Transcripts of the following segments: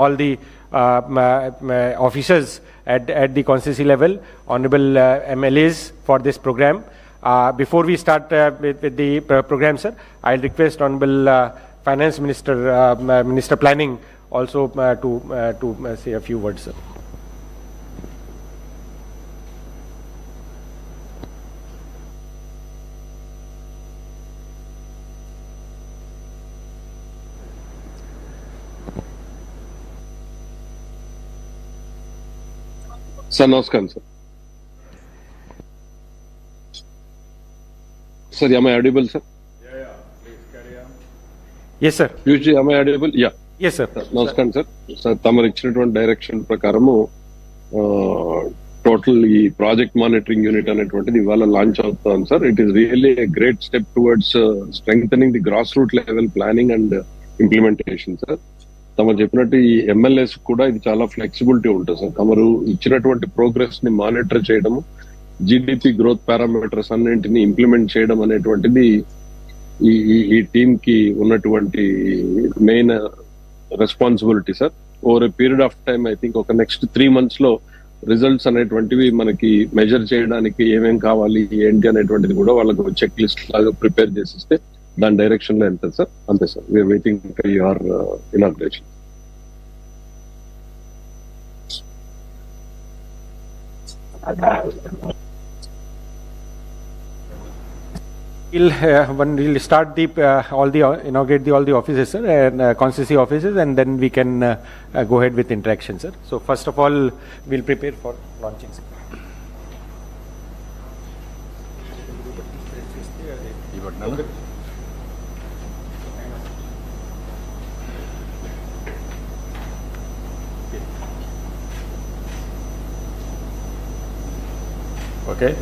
all the officers at the constituency level, honorable MLAs for this program. Before we start with the program, sir, I'll request honorable Finance Minister, Minister Planning also to say a few words, sir. Sir, namaskar, sir. Sir, am I audible, sir? Yeah, please carry on. Yes, sir. Usually, am I audible? Yeah. Yes, sir. Namaskar, sir. Sir, తమరు ఇచ్చినటువంటి direction ప్రకారము total ఈ project monitoring unit అనేటువంటిది ఇవాళ launch అవుతాం sir. It is really a great step towards strengthening the grass root level planning and implementation sir. తమరు చెప్పినట్టు ఈ ఎమ్మెల్యేస్ కూడా ఇది చాలా ఫ్లెక్సిబిలిటీ ఉంటుంది సార్. తమరు ఇచ్చినటువంటి ప్రోగ్రెస్ ని మానిటర్ చేయడము, జిడిపి గ్రోత్ పారామీటర్స్ అన్నింటినీ ఇంప్లిమెంట్ చేయడం అనేటువంటిది ఈ టీమ్ కి ఉన్నటువంటి main responsibility sir. Over a period of time I think ఒక నెక్స్ట్ 3 months లో రిజల్ట్స్ అనేటువంటివి మనకి మెజర్ చేయడానికి ఏమేం కావాలి ఏంటి అనేటువంటిది కూడా వాళ్ళకు చెక్ లిస్ట్ లాగా ప్రిపేర్ చేసిస్తే దాని డైరెక్షన్ లో వెళ్తుంది సార్. అంతే sir. We are waiting for your inauguration. We'll start the inaugurate all the offices, sir, and constituency offices, and then we can go ahead with interaction, sir. So first of all, we'll prepare for launching, sir. Okay.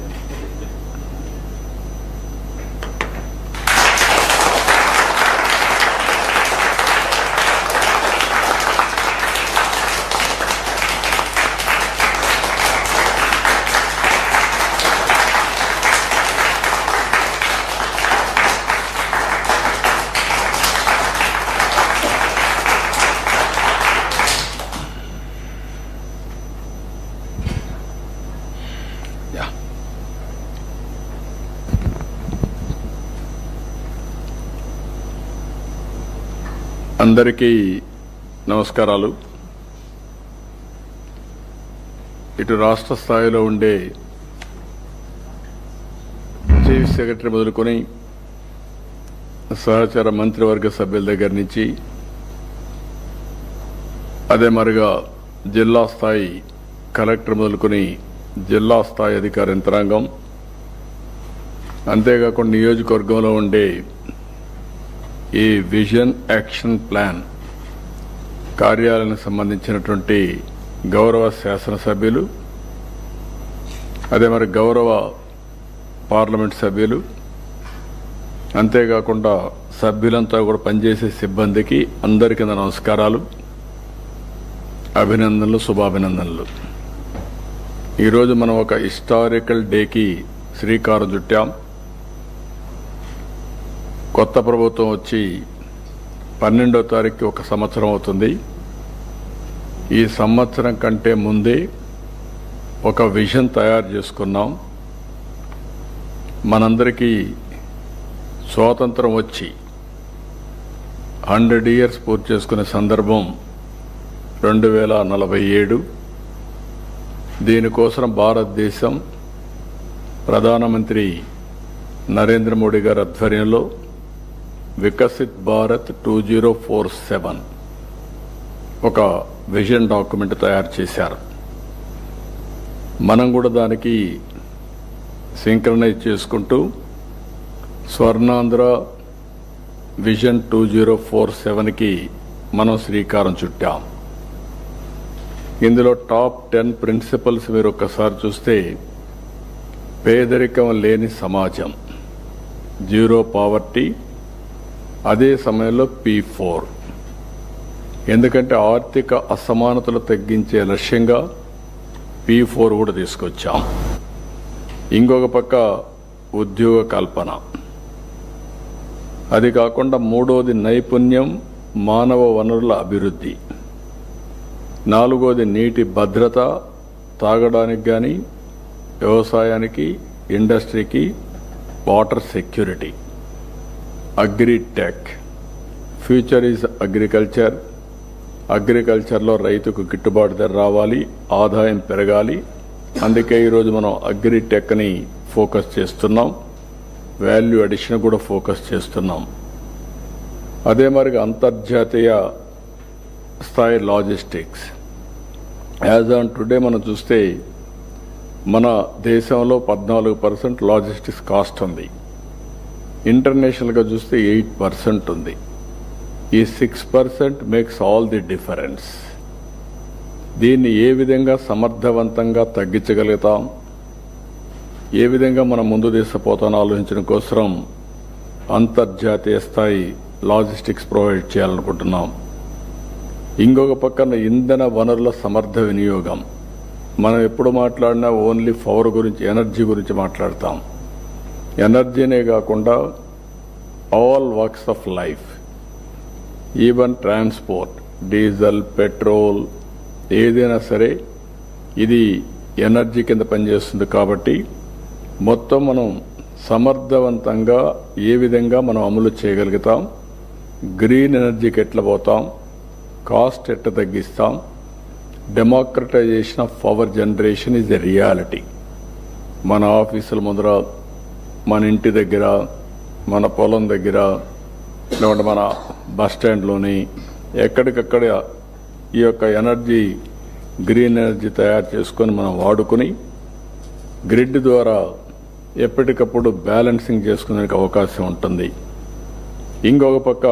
అందరికీ నమస్కారాలు. ఇటు రాష్ట్ర స్థాయిలో ఉండే chief secretary మొదలుకొని సహచర మంత్రివర్గ సభ్యుల దగ్గర నుంచి అదే మరిగా జిల్లా స్థాయి కలెక్టర్ మొదలుకొని జిల్లా స్థాయి అధికార యంత్రాంగం, అంతేకాకుండా నియోజకవర్గంలో ఉండే ఈ విజన్ యాక్షన్ ప్లాన్ కార్యాలయానికి సంబంధించినటువంటి గౌరవ శాసనసభ్యులు, అదే మరి గౌరవ పార్లమెంట్ సభ్యులు, అంతేకాకుండా సభ్యులంతా కూడా పనిచేసే సిబ్బందికి అందరికీ నమస్కారాలు, అభినందనలు, శుభాభినందనలు. ఈరోజు మనం ఒక హిస్టారికల్ డేకి శ్రీకారం చుట్టాం. కొత్త ప్రభుత్వం వచ్చి 12వ తారీఖుకి 1 సంవత్సరం అవుతుంది. ఈ సంవత్సరం కంటే ముందే ఒక విజన్ తయారు చేసుకున్నాం. మనందరికీ స్వాతంత్రం వచ్చి 100 years పూర్తి చేసుకునే సందర్భం 2047. దీనికోసం భారతదేశం ప్రధానమంత్రి నరేంద్ర మోడీ గారి ఆధ్వర్యంలో వికసిత్ భారత్ 2047 ఒక విజన్ డాక్యుమెంట్ తయారు చేశారు. మనం కూడా దానికి సింక్రనైజ్ చేసుకుంటూ స్వర్ణాంధ్ర విజన్ 2047కి మనం శ్రీకారం చుట్టాం. ఇందులో టాప్ 10 ప్రిన్సిపల్స్ మీరు ఒక్కసారి చూస్తే, పేదరికం లేని సమాజం, జీరో పావర్టీ, అదే సమయంలో P4, ఎందుకంటే ఆర్థిక అసమానతలు తగ్గించే లక్ష్యంగా P4 కూడా తీసుకొచ్చాం. ఇంకొక పక్క ఉద్యోగ కల్పన, అది కాకుండా మూడోది నైపుణ్యం, మానవ వనరుల అభివృద్ధి. నాలుగోది నీటి భద్రత, తాగడానికి కానీ, వ్యవసాయానికి, ఇండస్ట్రీకి, water security. Agritech, future is agriculture. అగ్రికల్చర్లో రైతుకు గిట్టుబాటు ధర రావాలి, ఆదాయం పెరగాలి. అందుకే ఈరోజు మనం అగ్రిటెక్ని ఫోకస్ చేస్తున్నాం, వాల్యూ అడిషన్ కూడా ఫోకస్ చేస్తున్నాం. అదే మరిగా అంతర్జాతీయ స్థాయి లాజిస్టిక్స్. యాజ్ ఆన్ టుడే మనం చూస్తే మన దేశంలో 14% లాజిస్టిక్స్ కాస్ట్ ఉంది. ఇంటర్నేషనల్గా చూస్తే 8% ఉంది. ఈ 6% మేక్స్ ఆల్ ది డిఫరెన్స్. దీన్ని ఏ విధంగా సమర్థవంతంగా తగ్గించగలుగుతాం, ఏ విధంగా మనం ముందు తీసుకుపోతానో ఆలోచించడం కోసం అంతర్జాతీయ స్థాయి లాజిస్టిక్స్ ప్రొవైడ్ చేయాలనుకుంటున్నాం. ఇంకొక పక్కన ఇంధన వనరుల సమర్థ వినియోగం. మనం ఎప్పుడు మాట్లాడినా ఓన్లీ పవర్ గురించి, ఎనర్జీ గురించి మాట్లాడతాం. ఎనర్జీనే కాకుండా all works of life, even transport, diesel, petrol, ఏదైనా సరే ఇది ఎనర్జీ కింద పనిచేస్తుంది. కాబట్టి మొత్తం మనం సమర్థవంతంగా ఏ విధంగా మనం అమలు చేయగలుగుతాం, గ్రీన్ ఎనర్జీకి ఎట్లా పోతాం, కాస్ట్ ఎట్లా తగ్గిస్తాం. Democratisation of power generation is a reality. మన ఆఫీసుల ముందర, మన ఇంటి దగ్గర, మన పొలం దగ్గర, లేకుంటే మన బస్ స్టాండ్లోని ఎక్కడికక్కడ ఈ యొక్క ఎనర్జీ, గ్రీన్ ఎనర్జీ తయారు చేసుకొని మనం వాడుకొని గ్రిడ్ ద్వారా ఎప్పటికప్పుడు బ్యాలెన్సింగ్ చేసుకునే అవకాశం ఉంటుంది. ఇంకొక పక్క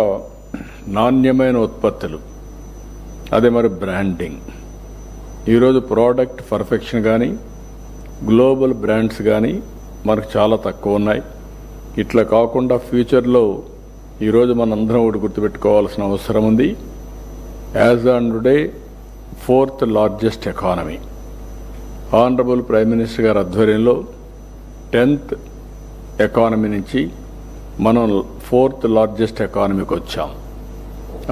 నాణ్యమైన ఉత్పత్తులు, అదే మరి బ్రాండింగ్. ఈరోజు ప్రోడక్ట్ పర్ఫెక్షన్ కానీ, గ్లోబల్ బ్రాండ్స్ కానీ మనకు చాలా తక్కువ ఉన్నాయి. ఇట్లా కాకుండా ఫ్యూచర్లో ఈరోజు మనందరం ఒకటి గుర్తుపెట్టుకోవాల్సిన అవసరం ఉంది. As on today 4th largest economy. Honourable prime minister గారి ఆధ్వర్యంలో 10th ఎకానమీ నుంచి మనం 4th లార్జెస్ట్ ఎకానమీకి వచ్చాం.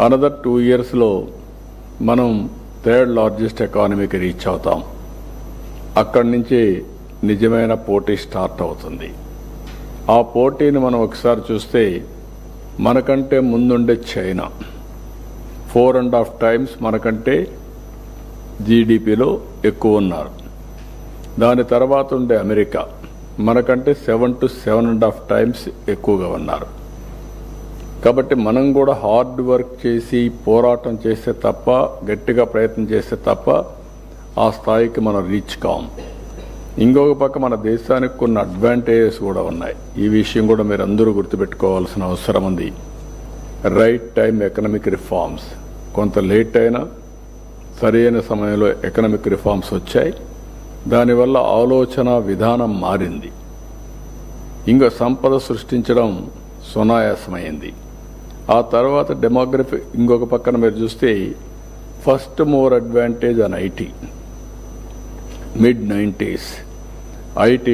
అనదర్ 2 yearsలో మనం 3rd లార్జెస్ట్ ఎకానమీకి రీచ్ అవుతాం. అక్కడి నుంచి నిజమైన పోటీ స్టార్ట్ అవుతుంది. ఆ పోటీని మనం ఒకసారి చూస్తే మనకంటే ముందుండే చైనా 4.5 times మనకంటే జీడిపిలో ఎక్కువ ఉన్నారు. దాని తర్వాత ఉండే అమెరికా మనకంటే 7 to 7.5 times ఎక్కువగా ఉన్నారు. కాబట్టి మనం కూడా హార్డ్ వర్క్ చేసి పోరాటం చేస్తే తప్ప, గట్టిగా ప్రయత్నం చేస్తే తప్ప ఆ స్థాయికి మనం రీచ్ కాం. ఇంకొక పక్క మన దేశానికి కొన్ని అడ్వాంటేజెస్ కూడా ఉన్నాయి. ఈ విషయం కూడా మీరు అందరూ గుర్తుపెట్టుకోవాల్సిన అవసరం ఉంది. Right time economic reforms. కొంత లేట్ అయినా సరైన సమయంలో ఎకనామిక్ రిఫార్మ్స్ వచ్చాయి. దానివల్ల ఆలోచన విధానం మారింది. ఇంకా సంపద సృష్టించడం సునాయాసమైంది. ఆ తర్వాత డెమోగ్రఫీ. ఇంకొక పక్కన మీరు చూస్తే first more advantage on IT. mid-90s IT